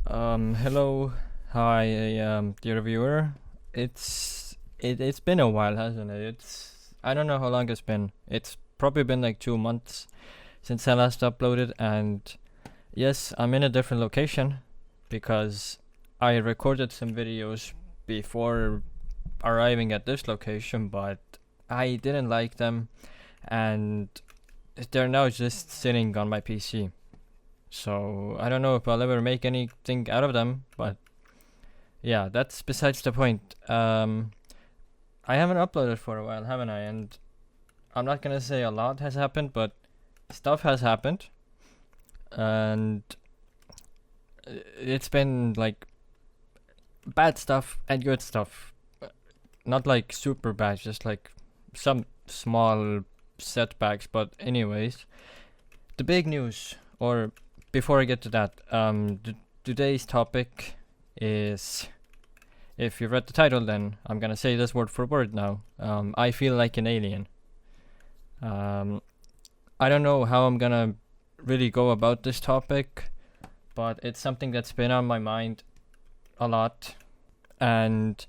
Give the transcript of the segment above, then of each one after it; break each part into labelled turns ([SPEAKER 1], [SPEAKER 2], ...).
[SPEAKER 1] Hello, hi, dear viewer. It's been a while, hasn't it? I don't know how long it's been. It's probably been like 2 months since I last uploaded, and yes, I'm in a different location because I recorded some videos before arriving at this location, but I didn't like them, and they're now just sitting on my PC. So I don't know if I'll ever make anything out of them, but yeah, that's besides the point. I haven't uploaded for a while, haven't I? And I'm not gonna say a lot has happened, but stuff has happened, and it's been like bad stuff and good stuff. Not like super bad, just like some small setbacks. But anyways, the big news, or before I get to that, today's topic is, if you read the title, then I'm gonna say this word for word now. I feel like an alien. I don't know how I'm gonna really go about this topic, but it's something that's been on my mind a lot, and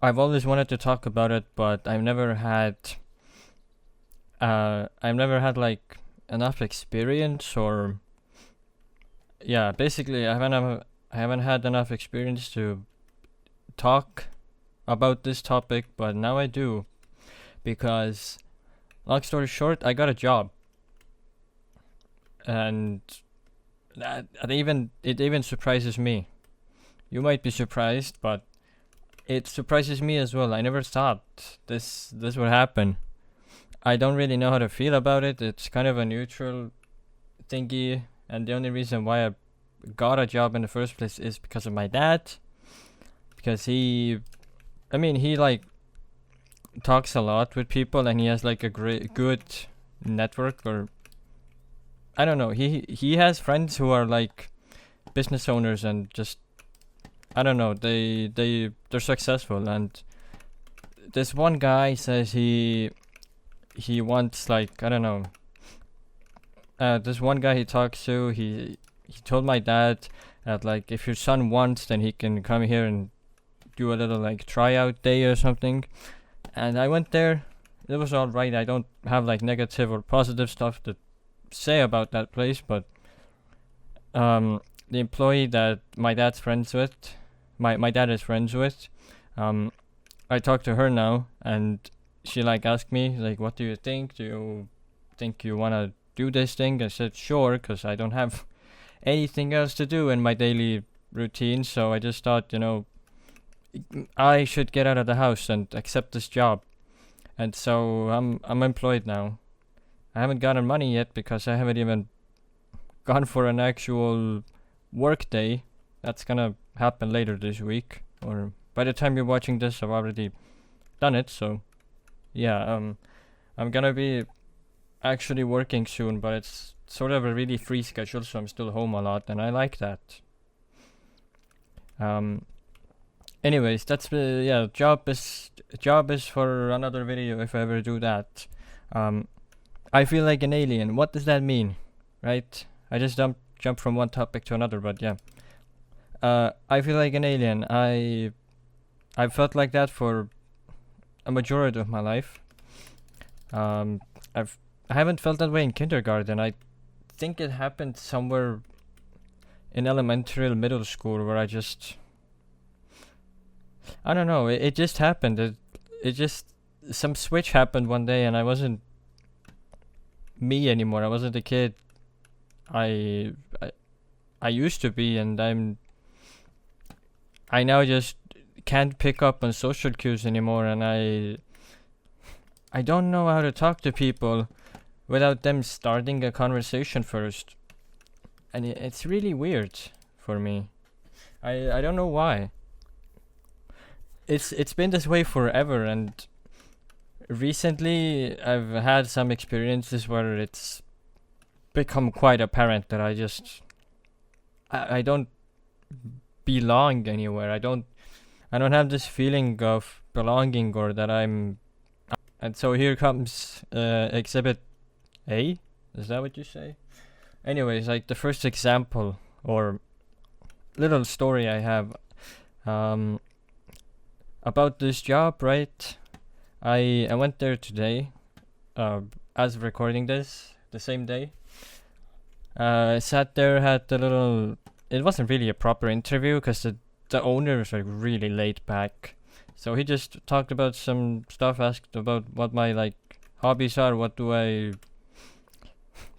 [SPEAKER 1] I've always wanted to talk about it, but I've never had like enough experience, or yeah, basically I haven't had enough experience to talk about this topic, but now I do, because long story short, I got a job, and it even surprises me. You might be surprised, but it surprises me as well. I never thought this would happen. I don't really know how to feel about it. It's kind of a neutral thingy, and the only reason why I got a job in the first place is because of my dad, because he like talks a lot with people, and he has like a good network, or I don't know. He has friends who are like business owners, and just I don't know. They're successful, and this one guy says he wants, like, I don't know. This one guy he talks to, he told my dad that, like, if your son wants, then he can come here and do a little like tryout day or something. And I went there. It was all right. I don't have like negative or positive stuff to say about that place, but the employee that my dad's friends with, my dad is friends with, I talked to her now, and she like asked me like, what do you think? Do you think you wanna do this thing? I said sure, cause I don't have anything else to do in my daily routine. So I just thought, I should get out of the house and accept this job. And so I'm employed now. I haven't gotten money yet because I haven't even gone for an actual work day. That's gonna happen later this week, or by the time you're watching this, I've already done it. So yeah, I'm gonna be actually working soon, but it's sort of a really free schedule, so I'm still home a lot, and I like that. Anyways, that's job is for another video if I ever do that. I feel like an alien. What does that mean, right? I just jump from one topic to another, but yeah. I feel like an alien. I felt like that for a majority of my life. I haven't felt that way in kindergarten. I think it happened somewhere in elementary or middle school, where I don't know. It just happened. It just, some switch happened one day, and I wasn't me anymore. I wasn't the kid I used to be, and I now just can't pick up on social cues anymore, and I don't know how to talk to people without them starting a conversation first. And it's really weird for me. I don't know why. It's been this way forever, and recently I've had some experiences where it's become quite apparent that I don't belong anywhere. I don't have this feeling of belonging, or that I'm. And so here comes exhibit A. Is that what you say? Anyways, like the first example, or little story I have um, about this job, right? I went there today, as of recording this, the same day. I sat there, had a little. It wasn't really a proper interview because the owner was like really laid back. So he just talked about some stuff, asked about what my like hobbies are, what do I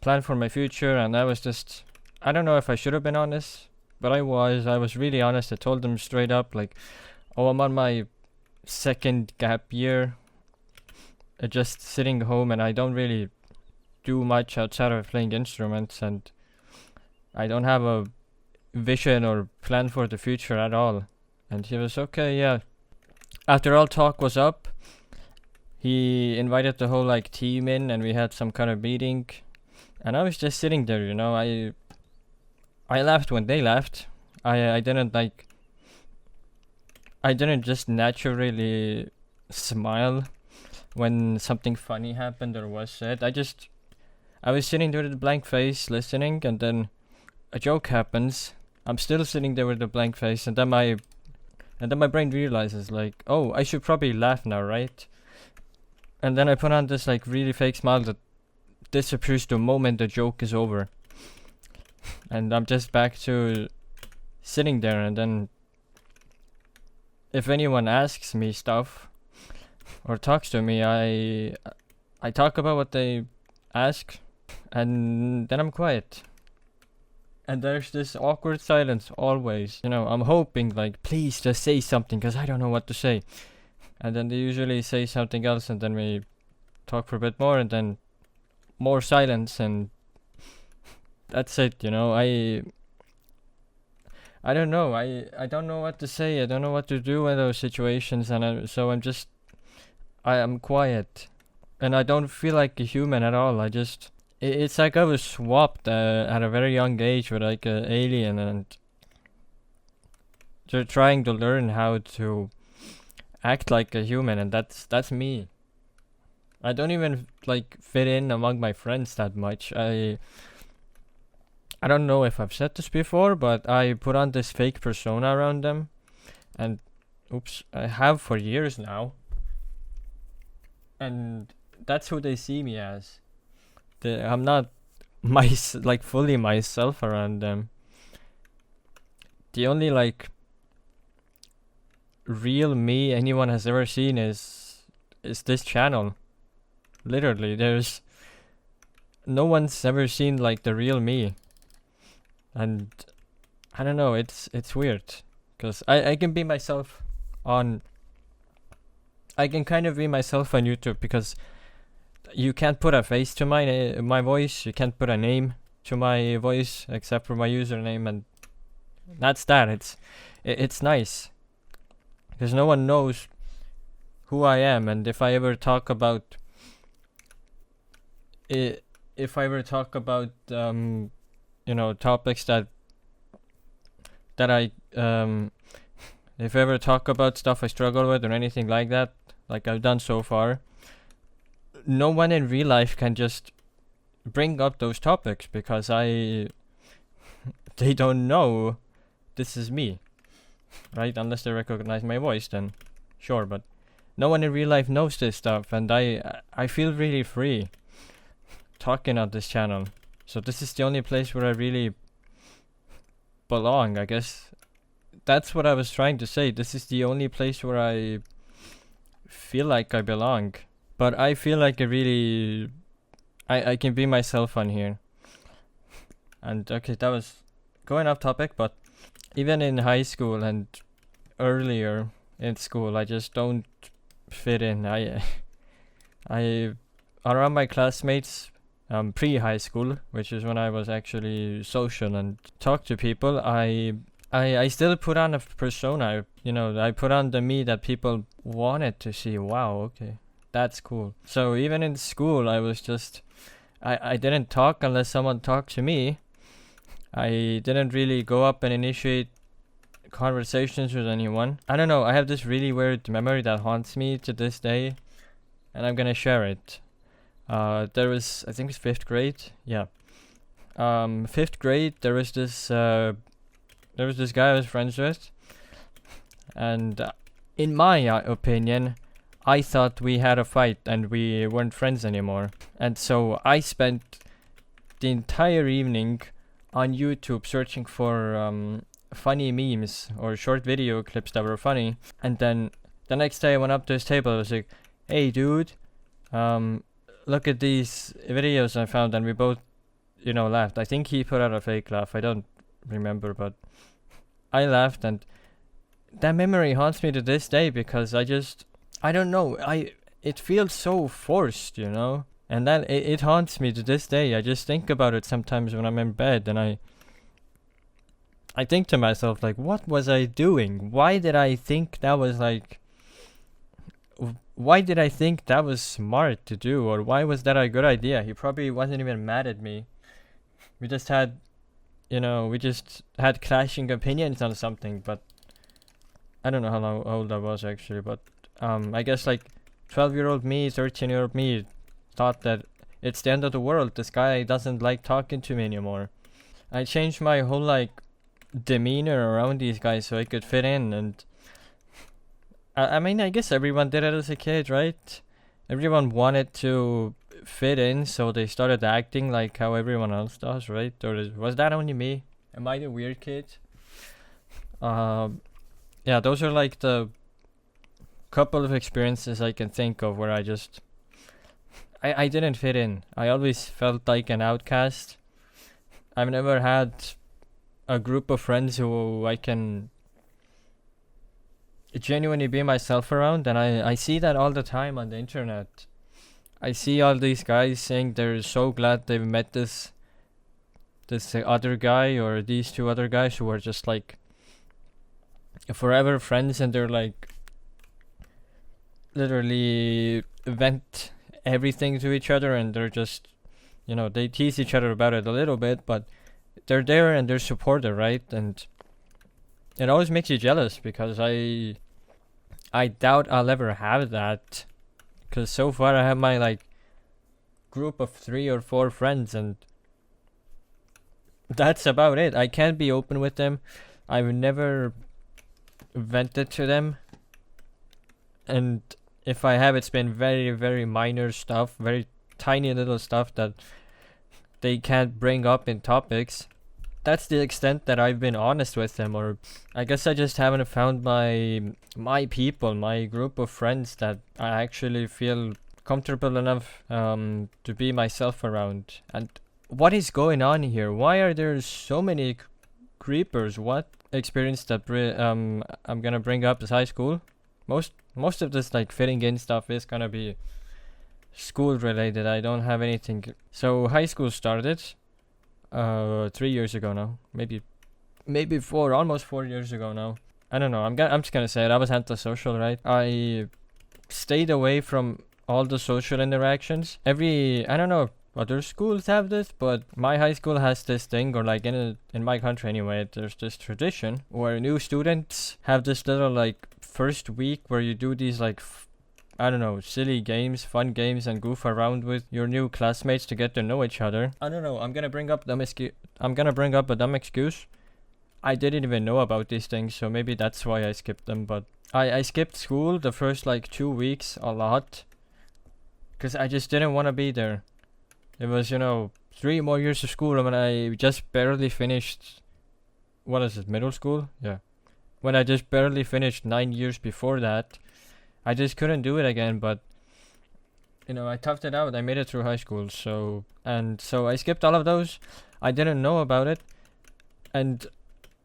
[SPEAKER 1] plan for my future, and I was just. I don't know if I should have been honest, but I was. I was really honest. I told them straight up, like, oh, I'm on my second gap year, just sitting home, and I don't really do much outside of playing instruments, and I don't have a vision or plan for the future at all. And he was okay, yeah. After all talk was up, he invited the whole like team in, and we had some kind of meeting, and I was just sitting there, you know. I laughed when they laughed. I didn't like. I didn't just naturally smile when something funny happened or was said. I was sitting there with a blank face listening, and then a joke happens. I'm still sitting there with a blank face, and then my brain realizes like, oh, I should probably laugh now, right? And then I put on this like really fake smile that disappears the moment the joke is over. And I'm just back to sitting there, and then if anyone asks me stuff or talks to me, I talk about what they ask, and then I'm quiet. And there's this awkward silence always. You know, I'm hoping like, please just say something, because I don't know what to say. And then they usually say something else, and then we talk for a bit more, and then more silence, and that's it, you know. I don't know. I don't know what to say. I don't know what to do in those situations, and so I am quiet, and I don't feel like a human at all. It's like I was swapped at a very young age with like an alien, and they're trying to learn how to act like a human, and that's me. I don't even like fit in among my friends that much. I don't know if I've said this before, but I put on this fake persona around them, and I have for years now, and that's who they see me as. I'm not like fully myself around them. The only like real me anyone has ever seen is this channel. Literally, there's no one's ever seen like the real me. And I don't know, it's weird, because I can be myself on. I can kind of be myself on YouTube, because you can't put a face to my voice. You can't put a name to my voice except for my username, and that's that. It's nice, because no one knows who I am, and if I ever talk about you know, topics that I if I ever talk about stuff I struggle with or anything like that, like I've done so far, no one in real life can just bring up those topics, because they don't know this is me, right? Unless they recognize my voice, then sure, but no one in real life knows this stuff, and I feel really free talking on this channel. So this is the only place where I really belong, I guess. That's what I was trying to say. This is the only place where I feel like I belong. But I feel like I can be myself on here. And okay, that was going off topic, but even in high school and earlier in school, I just don't fit in. I around my classmates, pre-high school, which is when I was actually social and talk to people, I still put on a persona. You know, I put on the me that people wanted to see. Wow, okay, that's cool. So even in school, I was just, I didn't talk unless someone talked to me. I didn't really go up and initiate conversations with anyone. I don't know, I have this really weird memory that haunts me to this day, and I'm gonna share it. There was, I think it's 5th grade, yeah. 5th grade, there was this there was this guy I was friends with, and in my opinion, I thought we had a fight and we weren't friends anymore. And so I spent the entire evening on YouTube searching for funny memes or short video clips that were funny. And then the next day I went up to his table. I was like, "Hey, dude, look at these videos I found," and we both, laughed. I think he put out a fake laugh. I don't remember, but I laughed, and that memory haunts me to this day because I don't know. It feels so forced, and then it haunts me to this day. I just think about it sometimes when I'm in bed, and I think to myself, like, what was I doing? Why did I think that was why did I think that was smart to do, or why was that a good idea? He probably wasn't even mad at me. We just had clashing opinions on something, but I don't know how old I was actually, but I guess like 12-year-old me, 13-year-old me thought that it's the end of the world. This guy doesn't like talking to me anymore. I changed my whole demeanor around these guys so I could fit in, and I mean, I guess everyone did it as a kid, right? Everyone wanted to fit in, so they started acting like how everyone else does, right? Or was that only me? Am I the weird kid? Yeah, those are like the couple of experiences I can think of where I didn't fit in. I always felt like an outcast. I've never had a group of friends who I can genuinely be myself around, and I see that all the time on the internet. I see all these guys saying they're so glad they've met this other guy or these two other guys who are just like forever friends, and they're like literally vent everything to each other, and they're just they tease each other about it a little bit, but they're there and they're supportive, right? And it always makes you jealous because I doubt I'll ever have that, because so far I have my group of 3 or 4 friends, and that's about it. I can't be open with them. I've never vented to them, and if I have, it's been very, very minor stuff, very tiny little stuff that they can't bring up in topics. That's the extent that I've been honest with them, or I guess I just haven't found my people, my group of friends that I actually feel comfortable enough to be myself around. And what is going on here? Why are there so many creepers? What experience that I'm gonna bring up is high school. Most of this fitting in stuff is gonna be school related. I don't have anything. So high school started 3 years ago now, maybe 4, almost 4 years ago now. I don't know. I'm just gonna say it. I was antisocial, right? I stayed away from all the social interactions. I don't know if other schools have this, but my high school has this thing, or in my country anyway, there's this tradition where new students have this little first week where you do these I don't know, silly games, fun games, and goof around with your new classmates to get to know each other. I don't know. I'm gonna bring up a dumb excuse. I didn't even know about these things, so maybe that's why I skipped them. But I skipped school the first 2 weeks a lot, because I just didn't want to be there. It was 3 more years of school when I just barely finished. What is it? Middle school? Yeah. When I just barely finished 9 years before that. I just couldn't do it again, but I toughed it out. I made it through high school, so I skipped all of those. I didn't know about it, and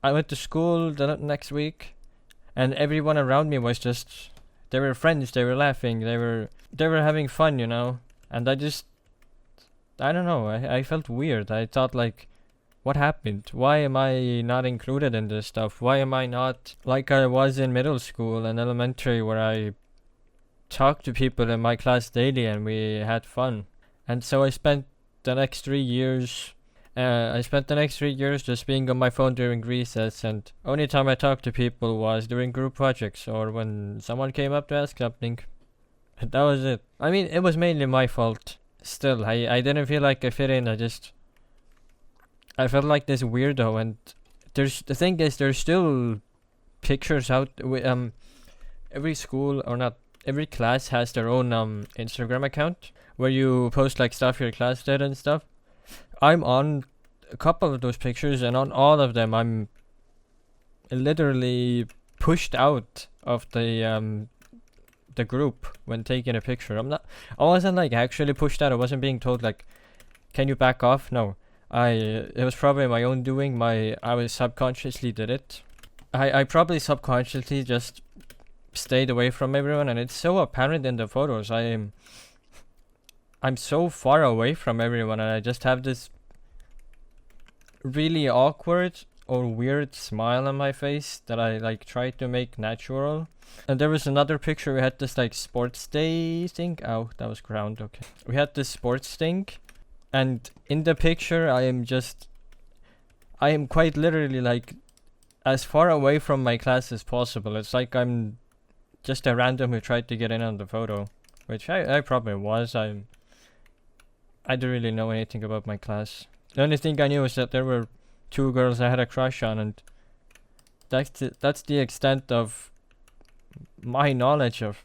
[SPEAKER 1] I went to school the next week, and everyone around me was just, they were friends, they were laughing, they were having fun, and I don't know, I felt weird. I thought what happened? Why am I not included in this stuff? Why am I not like I was in middle school and elementary, where I talked to people in my class daily and we had fun? And so I spent the next 3 years just being on my phone during recess, and only time I talked to people was during group projects or when someone came up to ask something. And that was it. I mean, it was mainly my fault. Still, I didn't feel like I fit in. I felt like this weirdo, and there's the thing is there's still pictures out. Every school or not every class has their own Instagram account where you post like stuff your class did and stuff. I'm on a couple of those pictures, and on all of them, I'm literally pushed out of the group when taking a picture. I wasn't like actually pushed out. I wasn't being told like, can you back off? No. It was probably my own doing. I was subconsciously did it. I probably subconsciously just stayed away from everyone, and it's so apparent in the photos. I'm so far away from everyone, and I just have this really awkward or weird smile on my face that I like try to make natural. And there was another picture. We had this like sports day thing. Oh, that was ground. Okay. We had this sports thing, and in the picture I am quite literally like as far away from my class as possible. It's like I'm just a random who tried to get in on the photo, which I probably was. I didn't really know anything about my class. The only thing I knew was that there were 2 girls I had a crush on, and that's the extent of my knowledge of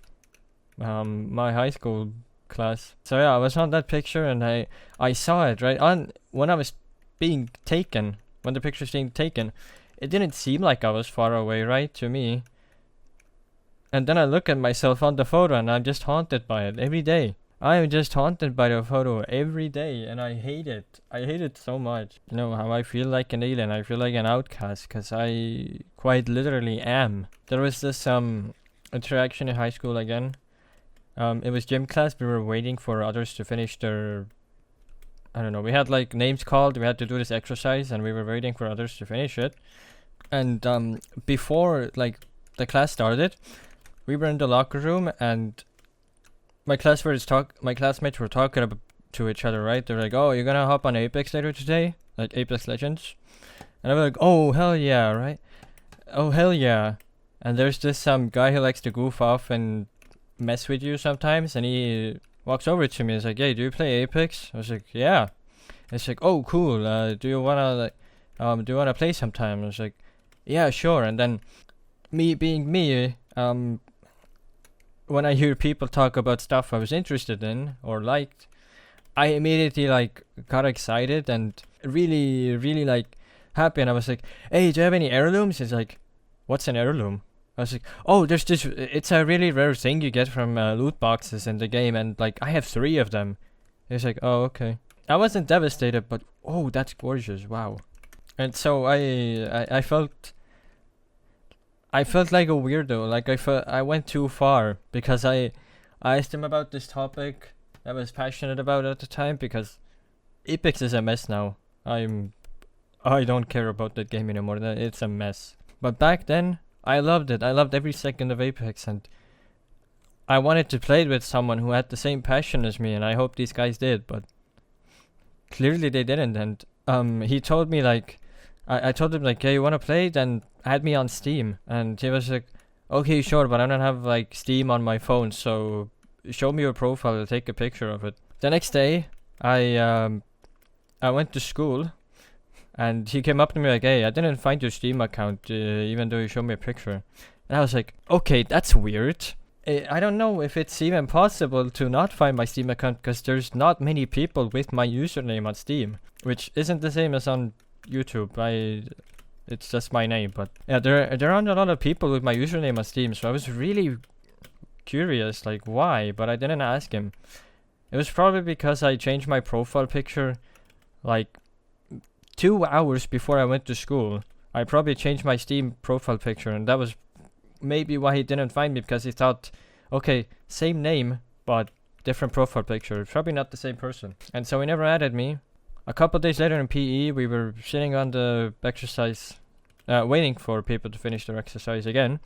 [SPEAKER 1] my high school class. So yeah, I was on that picture, and I saw it right on when I was being taken. When the picture was being taken, it didn't seem like I was far away, right, to me. And then I look at myself on the photo, and I'm just haunted by it every day. I am just haunted by the photo every day, and I hate it. I hate it so much. You know how I feel like an alien. I feel like an outcast, because I quite literally am. There was this interaction in high school again. It was gym class. We were waiting for others to finish their... I don't know. We had like names called. We had to do this exercise, and we were waiting for others to finish it. And before like the class started, we were in the locker room, and my classmates were talking to each other, right? They're like, "Oh, you're gonna hop on Apex later today, like Apex Legends," and I'm like, "Oh hell yeah, right? Oh hell yeah!" And there's this guy who likes to goof off and mess with you sometimes, and he walks over to me. He's like, "Hey, do you play Apex?" I was like, "Yeah." It's like, "Oh, cool. Do you wanna play sometime?" I was like, "Yeah, sure." And then, me being me, when I hear people talk about stuff I was interested in or liked, I immediately like got excited and really, really like happy. And I was like, "Hey, do you have any heirlooms?" He's like, "What's an heirloom?" I was like, "Oh, there's this. It's a really rare thing you get from loot boxes in the game, and like I have 3 of them." He's like, "Oh, okay." I wasn't devastated, but oh, that's gorgeous! Wow. And so I felt like a weirdo. Like I went too far because I asked him about this topic I was passionate about at the time, because Apex is a mess now. I don't care about that game anymore. It's a mess. But back then, I loved it. I loved every second of Apex, and I wanted to play it with someone who had the same passion as me, and I hope these guys did, but clearly they didn't. And he told me like, I told him like, "Hey, you wanna play?" Then add me on Steam, and he was like, "Okay, sure, but I don't have like Steam on my phone, so show me your profile. I'll take a picture of it." The next day, I went to school, and he came up to me like, "Hey, I didn't find your Steam account, even though you showed me a picture." And I was like, "Okay, that's weird. I don't know if it's even possible to not find my Steam account, because there's not many people with my username on Steam, which isn't the same as on YouTube. It's just my name, but yeah, there aren't a lot of people with my username on Steam, so I was really curious, like why, but I didn't ask him. It was probably because I changed my profile picture like 2 hours before I went to school. I probably changed my Steam profile picture, and that was maybe why he didn't find me, because he thought, okay, same name, but different profile picture. Probably not the same person. And so he never added me. A couple days later in PE, we were sitting on the exercise, waiting for people to finish their exercise again.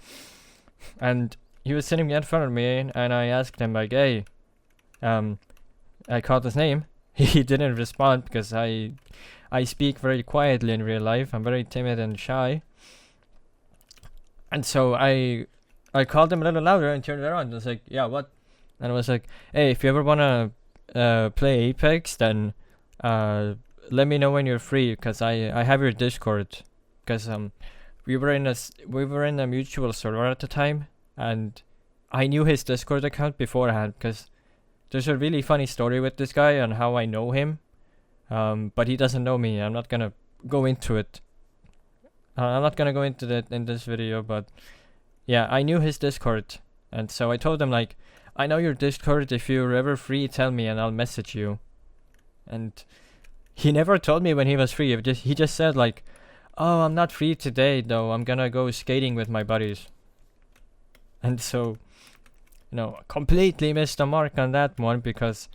[SPEAKER 1] And he was sitting in front of me, and I asked him like, "Hey," I called his name. He didn't respond, because I speak very quietly in real life. I'm very timid and shy. And so I called him a little louder and turned around. I was like, "Yeah, what?" And I was like, "Hey, if you ever wanna play Apex, then let me know when you're free, because I have your Discord." because we were in a mutual server at the time, and I knew his Discord account beforehand because there's a really funny story with this guy on how I know him. But he doesn't know me. I'm not gonna go into it. I'm not gonna go into that in this video, but yeah, I knew his Discord, and so I told him like, I know your Discord. If you're ever free, tell me and I'll message you. And he never told me when he was free. He just said like, oh, I'm not free today though. I'm gonna go skating with my buddies. And so, completely missed the mark on that one because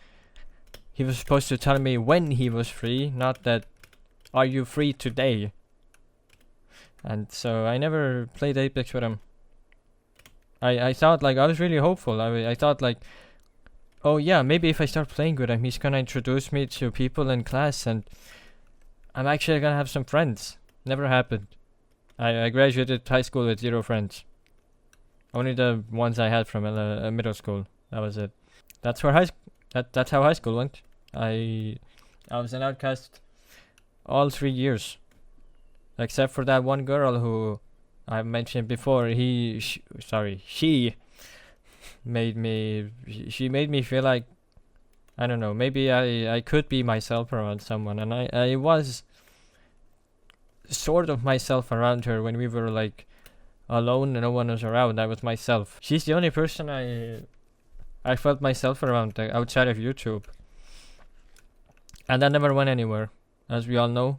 [SPEAKER 1] he was supposed to tell me when he was free, not that, are you free today? And so I never played Apex with him. I thought like, I was really hopeful. I thought like, oh yeah, maybe if I start playing with him, he's gonna introduce me to people in class and I'm actually gonna have some friends. Never happened. I graduated high school with 0 friends. Only the ones I had from middle school. That was it. That's where that's how high school went. I was an outcast all 3 years, except for that one girl who I mentioned before. She made me feel like, I don't know, maybe I could be myself around someone, and I was sort of myself around her when we were like alone and no one was around. I was myself. She's the only person I felt myself around outside of YouTube. And that never went anywhere, as we all know.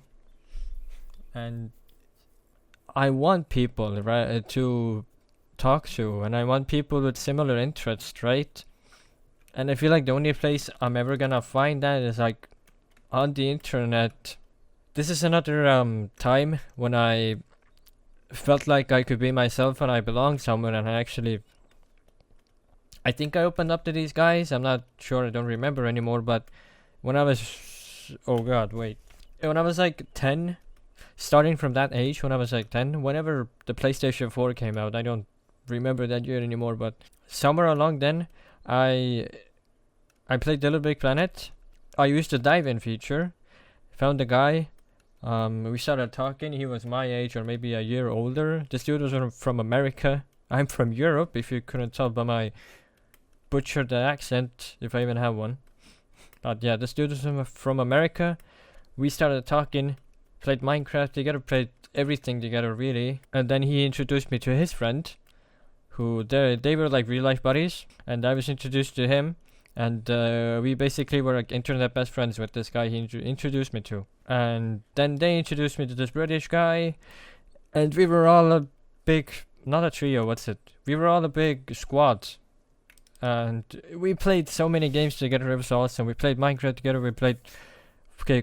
[SPEAKER 1] And I want people to talk to, and I want people with similar interests, right? And I feel like the only place I'm ever gonna find that is like on the internet. This is another time when I felt like I could be myself and I belong somewhere, and I think I opened up to these guys. I'm not sure, I don't remember anymore, but when I was, when I was like 10, starting from that age, when I was like 10, whenever the PlayStation 4 came out, I don't remember that year anymore, but somewhere along then, I played Little Big Planet. I used the dive-in feature, found a guy, we started talking. He was my age or maybe a year older. This dude was from America. I'm from Europe, if you couldn't tell by my butchered accent, if I even have one. But yeah, this dude was from America. We started talking, played Minecraft together, played everything together really. And then he introduced me to his friend, who they were like real life buddies, and I was introduced to him. And we basically were like internet best friends with this guy he introduced me to. And then they introduced me to this British guy, and we were all a big, not a trio, we were all a big squad. And we played so many games together. It was awesome. We played Minecraft together. We played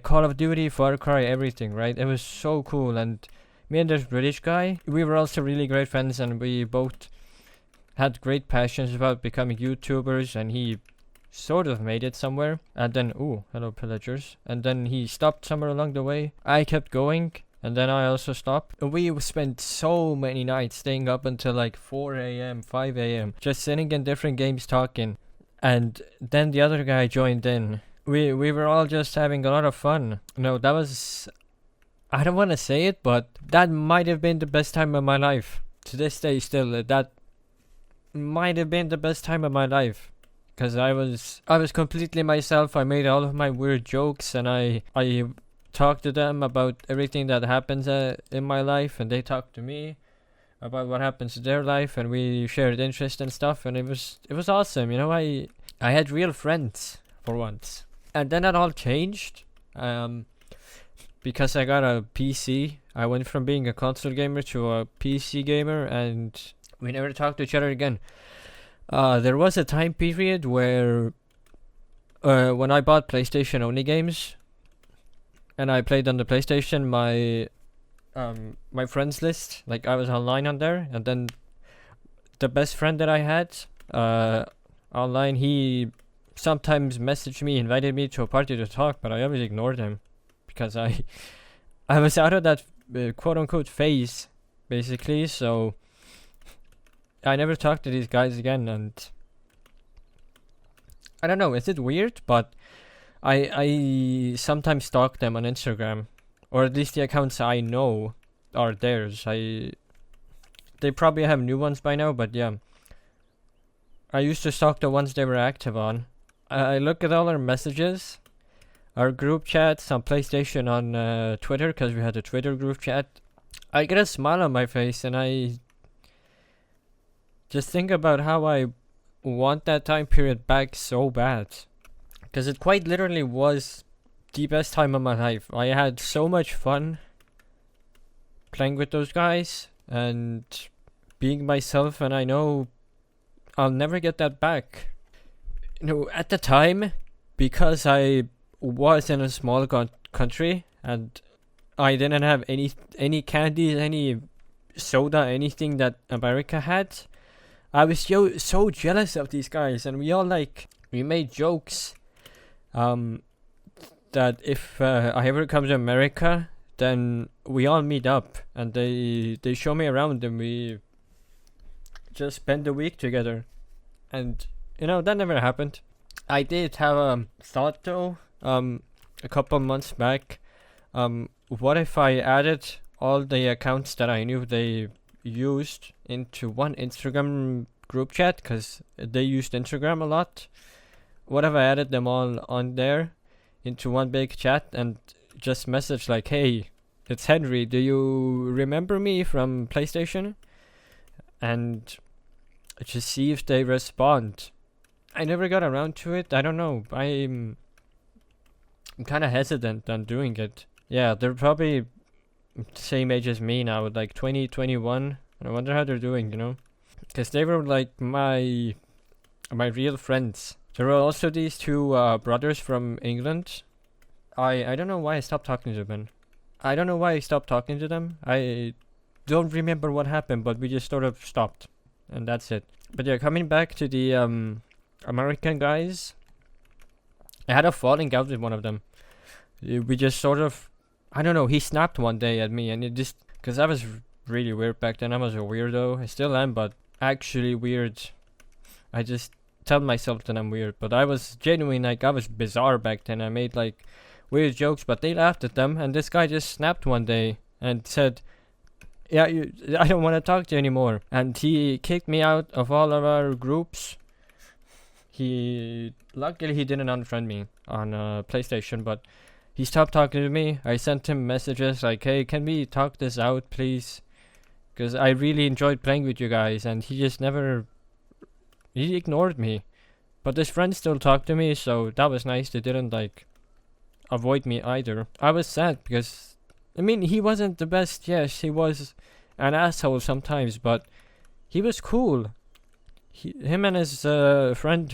[SPEAKER 1] Call of Duty, Far Cry, everything, right? It was so cool. And me and this British guy, we were also really great friends, and we both had great passions about becoming YouTubers, and he sort of made it somewhere. And then, hello pillagers. And then he stopped somewhere along the way. I kept going, and then I also stopped. We spent so many nights staying up until like 4 a.m., 5 a.m. just sitting in different games talking. And then the other guy joined in. We were all just having a lot of fun. No, that was, I don't want to say it, but that might have been the best time of my life. To this day still, that might have been the best time of my life. Because I was completely myself. I made all of my weird jokes, and I talked to them about everything that happens in my life, and they talked to me about what happens in their life, and we shared interest and stuff, and it was awesome. I had real friends for once. And then that all changed because I got a PC. I went from being a console gamer to a PC gamer, and we never talked to each other again. There was a time period where when I bought PlayStation only games and I played on the PlayStation, my friends list, like I was online on there, and then the best friend that I had online, he sometimes messaged me, invited me to a party to talk, but I always ignored him because I was out of that quote unquote phase basically. So I never talked to these guys again, and I don't know, is it weird? But I sometimes stalk them on Instagram, or at least the accounts I know. are theirs. They probably have new ones by now, but yeah. I used to stalk the ones they were active on. I look at all our messages, our group chats on PlayStation, on Twitter, because we had a Twitter group chat. I get a smile on my face, and I just think about how I want that time period back so bad. Because it quite literally was the best time of my life. I had so much fun playing with those guys and being myself, and I know I'll never get that back. You know, at the time, because I was in a small country and I didn't have any candies, any soda, anything that America had, I was so jealous of these guys, and we made jokes that if I ever come to America, then we all meet up and they show me around and we just spend the week together. And you know, that never happened. I did have a thought though, a couple months back. What if I added all the accounts that I knew they used into one Instagram group chat, because they used Instagram a lot? What if I added them all on there into one big chat and just message like, hey, it's Henry, do you remember me from PlayStation? And just see if they respond. I never got around to it. I don't know. I'm kind of hesitant on doing it. Yeah, they're probably the same age as me now, like 20, 21. I wonder how they're doing, you know? Because they were like my real friends. There were also these two brothers from England. I don't know why I stopped talking to them. I don't know why I stopped talking to them. I don't remember what happened, but we just sort of stopped. And that's it. But yeah, coming back to the American guys, I had a falling out with one of them. We just sort of, I don't know, he snapped one day at me, and it just, because I was really weird back then. I was a weirdo. I still am, but actually weird. I just tell myself that I'm weird, but I was genuine, like, I was bizarre back then. I made like weird jokes, but they laughed at them, and this guy just snapped one day and said, yeah, I don't want to talk to you anymore. And he kicked me out of all of our groups. Luckily he didn't unfriend me on PlayStation, but he stopped talking to me. I sent him messages like, hey, can we talk this out, please? Because I really enjoyed playing with you guys, and he just never, he ignored me. But his friends still talked to me, so that was nice. They didn't like avoid me either. I was sad because, I mean, he wasn't the best. Yes, he was an asshole sometimes, but he was cool. Him and his friend,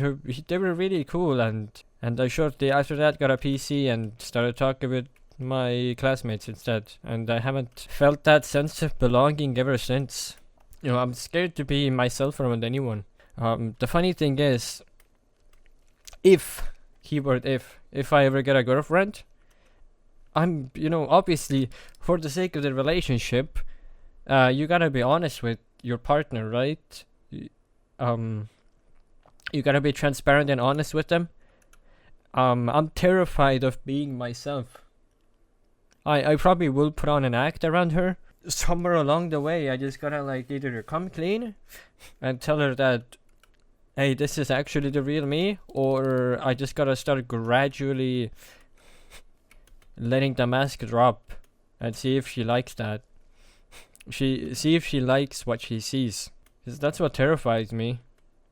[SPEAKER 1] they were really cool, and I shortly after that got a PC and started talking with my classmates instead. And I haven't felt that sense of belonging ever since. You know, I'm scared to be myself around anyone. The funny thing is, if I ever get a girlfriend, I'm, you know, obviously, for the sake of the relationship, you gotta be honest with your partner, right? You gotta be transparent and honest with them. I'm terrified of being myself. I probably will put on an act around her. Somewhere along the way, I just gotta like either come clean and tell her that, hey, this is actually the real me, or I just gotta start gradually letting the mask drop and see if she likes that. See if she likes what she sees. 'Cause that's what terrifies me.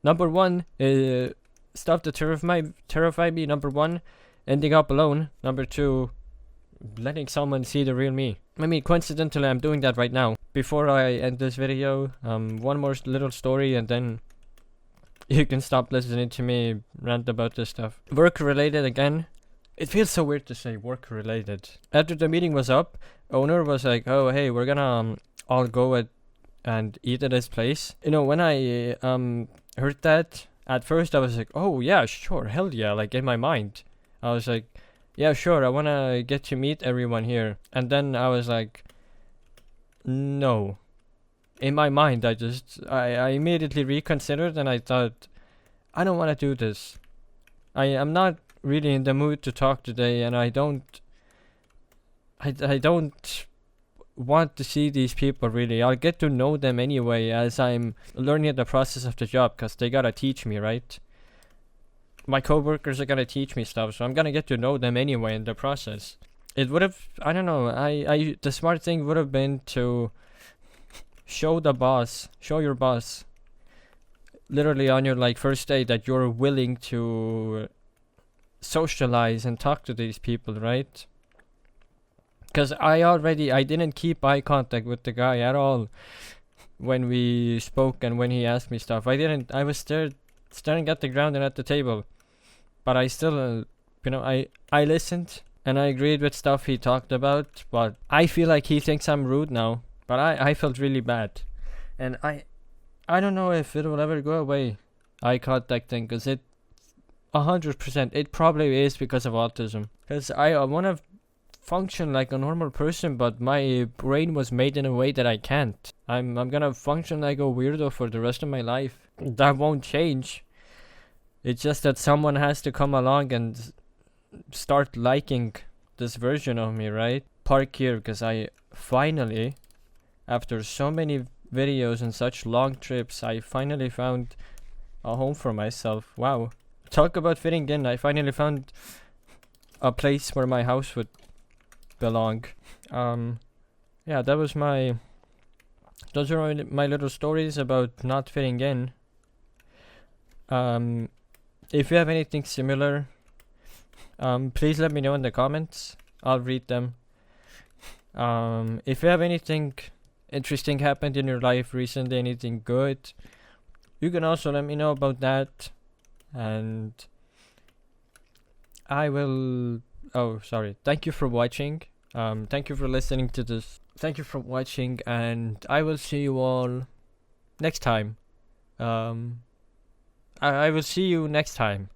[SPEAKER 1] Number one, stuff that terrify me. Number one, ending up alone. Number two, letting someone see the real me. I mean, coincidentally, I'm doing that right now. Before I end this video, one more little story, and then you can stop listening to me rant about this stuff. Work related again. It feels so weird to say work related. After the meeting was up, owner was like, oh, hey, we're gonna all go and eat at this place. You know, when I heard that, at first I was like, oh yeah, sure, hell yeah, like in my mind. I was like, yeah, sure, I wanna get to meet everyone here. And then I was like, no. In my mind, I immediately reconsidered, and I thought, I don't wanna do this. I'm not really in the mood to talk today, and I don't want to see these people really. I'll get to know them anyway as I'm learning the process of the job, because they gotta teach me, right? My coworkers are gonna teach me stuff, so I'm gonna get to know them anyway in the process. It would have, I don't know, the smart thing would have been to show your boss, literally on your like first day, that you're willing to socialize and talk to these people, right? Because I didn't keep eye contact with the guy at all when we spoke and when he asked me stuff. I was staring at the ground and at the table. But I still, I listened and I agreed with stuff he talked about. But I feel like he thinks I'm rude now. But I felt really bad. And I don't know if it will ever go away, eye contact thing, because 100%, it probably is because of autism. Because I want to function like a normal person, but my brain was made in a way that I can't. I'm gonna function like a weirdo for the rest of my life. That won't change. It's just that someone has to come along and start liking this version of me, right? Park here, because I finally, after so many videos and such long trips, I finally found a home for myself. Wow. Talk about fitting in. I finally found a place where my house would belong. Yeah, those are my little stories about not fitting in. If you have anything similar, please let me know in the comments. I'll read them. If you have anything interesting happened in your life recently, anything good, you can also let me know about that. And I will... Oh, sorry. Thank you for watching. Thank you for listening to this. Thank you for watching, and I will see you all next time. I will see you next time.